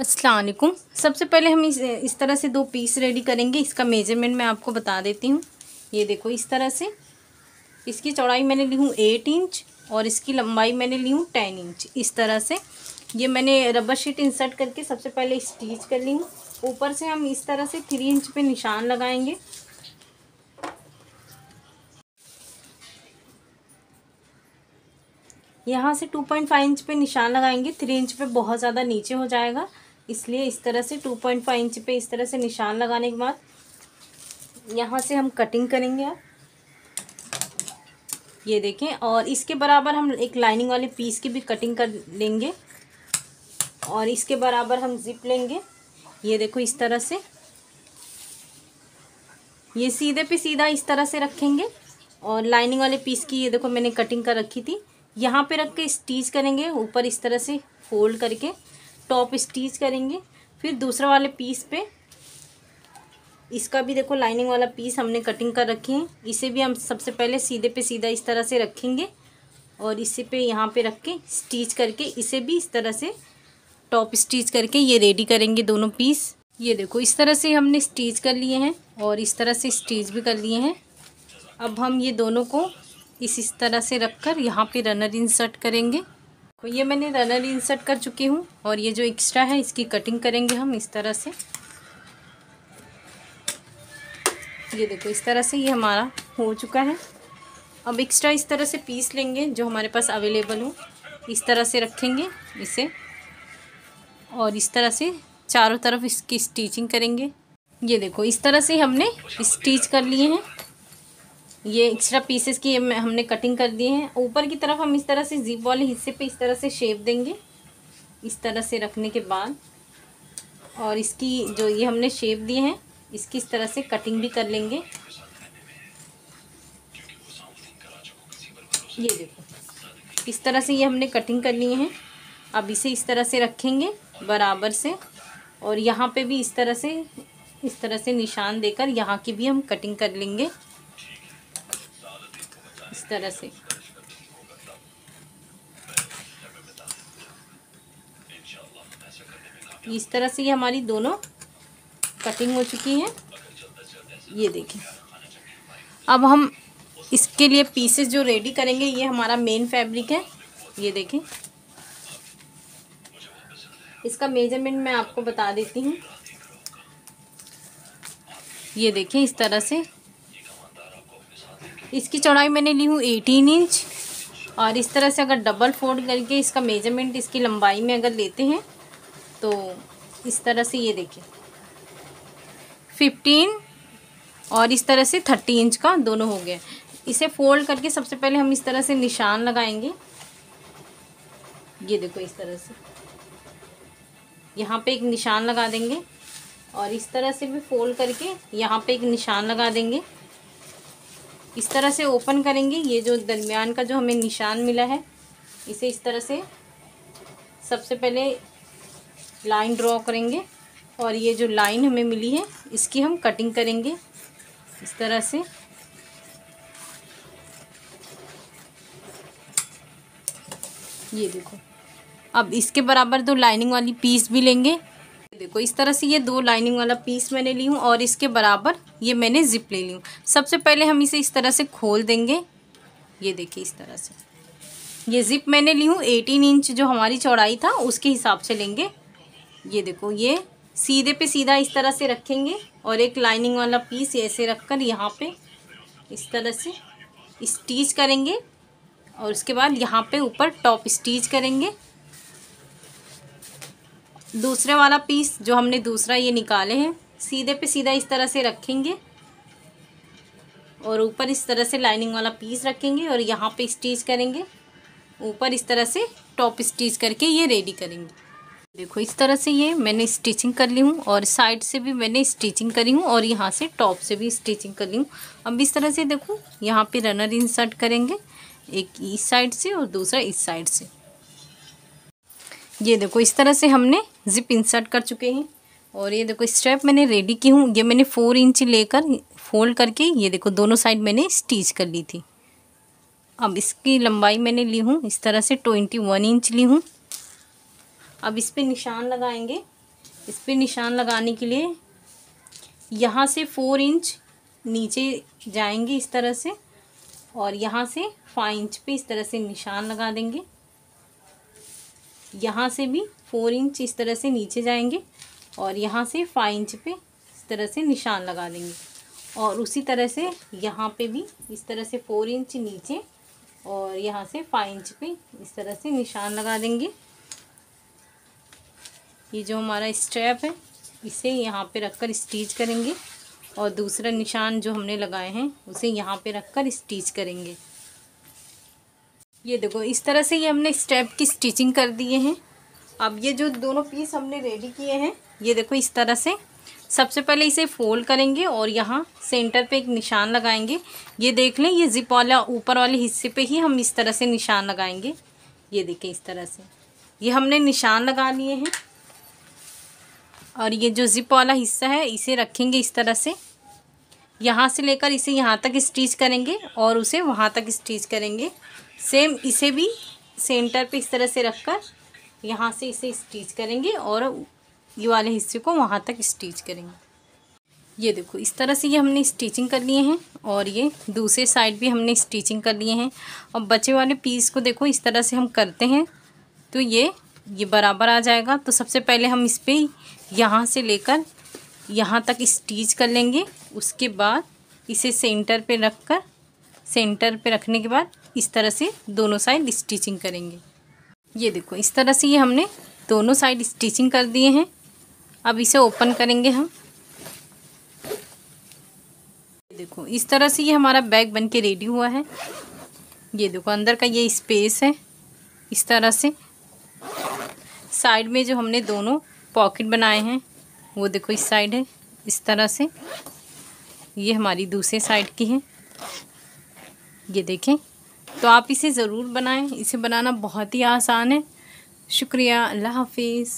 अस्सलाम वालेकुम। सबसे पहले हम इस तरह से 2 पीस रेडी करेंगे। इसका मेजरमेंट मैं आपको बता देती हूँ। ये देखो, इस तरह से इसकी चौड़ाई मैंने ली हूँ 8 इंच और इसकी लंबाई मैंने ली हूँ 10 इंच। इस तरह से ये मैंने रबर शीट इंसर्ट करके सबसे पहले स्टिच कर ली हूँ। ऊपर से हम इस तरह से 3 इंच पे निशान लगाएंगे। यहाँ से 2.5 इंच पे निशान लगाएंगे। 3 इंच पे बहुत ज़्यादा नीचे हो जाएगा, इसलिए इस तरह से 2.5 इंच पे इस तरह से निशान लगाने के बाद यहाँ से हम कटिंग करेंगे। आप ये देखें, और इसके बराबर हम एक लाइनिंग वाले पीस की भी कटिंग कर लेंगे और इसके बराबर हम जिप लेंगे। ये देखो, इस तरह से ये सीधे पे सीधा इस तरह से रखेंगे और लाइनिंग वाले पीस की ये देखो मैंने कटिंग कर रखी थी, यहाँ पे रख के स्टिच करेंगे। ऊपर इस तरह से फोल्ड करके टॉप स्टिच करेंगे। फिर दूसरा वाले पीस पे इसका भी देखो लाइनिंग वाला पीस हमने कटिंग कर रखे हैं, इसे भी हम सबसे पहले सीधे पे सीधा इस तरह से रखेंगे और इसे पे यहाँ पे रख के स्टिच करके इसे भी इस तरह से टॉप स्टिच करके ये रेडी करेंगे दोनों पीस। ये देखो, इस तरह से हमने स्टिच कर लिए हैं और इस तरह से स्टिच भी कर लिए हैं। अब हम ये दोनों को इस तरह से रखकर यहाँ पे रनर इंसर्ट करेंगे। तो ये मैंने रनर इंसर्ट कर चुकी हूँ और ये जो एक्स्ट्रा है इसकी कटिंग करेंगे हम इस तरह से। ये देखो, इस तरह से ये हमारा हो चुका है। अब एक्स्ट्रा इस तरह से पीस लेंगे जो हमारे पास अवेलेबल हो, इस तरह से रखेंगे इसे और इस तरह से चारों तरफ इसकी स्टिचिंग करेंगे। ये देखो, इस तरह से हमने स्टिच कर लिए हैं। ये एक्स्ट्रा पीसेस की हमने कटिंग कर दिए हैं। ऊपर की तरफ हम इस तरह से जिप वाले हिस्से पे इस तरह से शेप देंगे, इस तरह से रखने के बाद, और इसकी जो ये हमने शेप दिए हैं इसकी इस तरह से कटिंग भी कर लेंगे। ये देखो, इस तरह से ये हमने कटिंग कर लिए हैं। अब इसे इस तरह से रखेंगे बराबर से और यहाँ पे भी इस तरह से निशान देकर यहाँ की भी हम कटिंग कर लेंगे इस तरह से। इस तरह से ये हमारी दोनों कटिंग हो चुकी है। ये देखें, अब हम इसके लिए पीसेस जो रेडी करेंगे, ये हमारा मेन फैब्रिक है। ये देखें, इसका मेजरमेंट मैं आपको बता देती हूँ। ये देखें, इस तरह से इसकी चौड़ाई मैंने ली हूँ 18 इंच और इस तरह से अगर डबल फोल्ड करके इसका मेजरमेंट इसकी लंबाई में अगर लेते हैं तो इस तरह से ये देखिए 15 और इस तरह से 30 इंच का दोनों हो गया। इसे फोल्ड करके सबसे पहले हम इस तरह से निशान लगाएंगे। ये देखो, इस तरह से यहाँ पे एक निशान लगा देंगे और इस तरह से भी फोल्ड करके यहाँ पे एक निशान लगा देंगे। इस तरह से ओपन करेंगे। ये जो दरमियान का जो हमें निशान मिला है इसे इस तरह से सबसे पहले लाइन ड्रॉ करेंगे और ये जो लाइन हमें मिली है इसकी हम कटिंग करेंगे इस तरह से। ये देखो, अब इसके बराबर 2 लाइनिंग वाली पीस भी लेंगे। देखो, इस तरह से ये 2 लाइनिंग वाला पीस मैंने ली हूँ और इसके बराबर ये मैंने जिप ले ली हूँ। सबसे पहले हम इसे इस तरह से खोल देंगे। ये देखिए, इस तरह से ये जिप मैंने ली हूँ 18 इंच जो हमारी चौड़ाई था उसके हिसाब से लेंगे। ये देखो, ये सीधे पे सीधा इस तरह से रखेंगे और एक लाइनिंग वाला पीस ऐसे रखकर यहाँ पे इस तरह से स्टिच करेंगे और उसके बाद यहाँ पे ऊपर टॉप स्टिच करेंगे। दूसरे वाला पीस जो हमने दूसरा ये निकाले हैं सीधे पे सीधा इस तरह से रखेंगे और ऊपर इस तरह से लाइनिंग वाला पीस रखेंगे और यहाँ पे स्टिच करेंगे। ऊपर इस तरह से टॉप स्टिच करके ये रेडी करेंगे। देखो, इस तरह से ये मैंने स्टिचिंग कर ली हूँ और साइड से भी मैंने स्टिचिंग करी हूँ और यहाँ से टॉप से भी स्टिचिंग कर ली हूँ। अब इस तरह से देखो, यहाँ पे रनर इंसर्ट करेंगे, एक इस साइड से और दूसरा इस साइड से। ये देखो, इस तरह से हमने जिप इंसर्ट कर चुके हैं और ये देखो स्ट्रैप मैंने रेडी की हूँ। ये मैंने 4 इंच लेकर फोल्ड करके ये देखो दोनों साइड मैंने स्टिच कर ली थी। अब इसकी लंबाई मैंने ली हूँ इस तरह से 21 इंच ली हूँ। अब इस पे निशान लगाएंगे इस पे निशान लगाने के लिए यहाँ से 4 इंच नीचे जाएंगे इस तरह से, और यहाँ से 5 इंच पे इस तरह से निशान लगा देंगे। यहाँ से भी 4 इंच इस तरह से नीचे जाएंगे और यहाँ से 5 इंच पे इस तरह से निशान लगा देंगे। और उसी तरह से यहाँ पे भी इस तरह से 4 इंच नीचे और यहाँ से 5 इंच पे इस तरह से निशान लगा देंगे। ये जो हमारा स्ट्रैप है इसे यहाँ पे रखकर स्टिच करेंगे और दूसरा निशान जो हमने लगाए हैं उसे यहाँ पे रखकर स्टिच करेंगे। ये देखो इस तरह से ये हमने स्ट्रैप की स्टिचिंग कर दिए हैं। अब ये जो दोनों पीस हमने रेडी किए हैं, ये देखो इस तरह से सबसे पहले इसे फोल्ड करेंगे और यहाँ सेंटर पे एक निशान लगाएंगे। ये देख लें, ये जिप वाला ऊपर वाले हिस्से पे ही हम इस तरह से निशान लगाएंगे। ये देखें इस तरह से ये हमने निशान लगा लिए हैं और ये जो जिप वाला हिस्सा है इसे रखेंगे इस तरह से। यहाँ से लेकर इसे यहाँ तक स्टिच करेंगे और उसे वहाँ तक स्टिच करेंगे। सेम इसे भी सेंटर पे इस तरह से रखकर यहाँ से इसे स्टिच करेंगे और ये वाले हिस्से को वहाँ तक स्टिच करेंगे। ये देखो इस तरह से ये हमने स्टिचिंग कर लिए हैं और ये दूसरे साइड भी हमने स्टिचिंग कर लिए हैं। और बचे वाले पीस को देखो इस तरह से हम करते हैं तो ये बराबर आ जाएगा। तो सबसे पहले हम इस पर यहाँ से लेकर यहाँ तक स्टिच कर लेंगे। उसके बाद इसे सेंटर पे रखकर सेंटर पे रखने के बाद इस तरह से दोनों साइड स्टिचिंग करेंगे। ये देखो इस तरह से ये हमने दोनों साइड स्टिचिंग कर दिए हैं। अब इसे ओपन करेंगे हम। देखो इस तरह से ये हमारा बैग बन के रेडी हुआ है। ये देखो अंदर का ये स्पेस है इस तरह से। साइड में जो हमने दोनों पॉकेट बनाए हैं वो देखो इस साइड है इस तरह से। ये हमारी दूसरे साइड की है। ये देखें, तो आप इसे ज़रूर बनाएं। इसे बनाना बहुत ही आसान है। शुक्रिया, अल्लाह हाफिज़।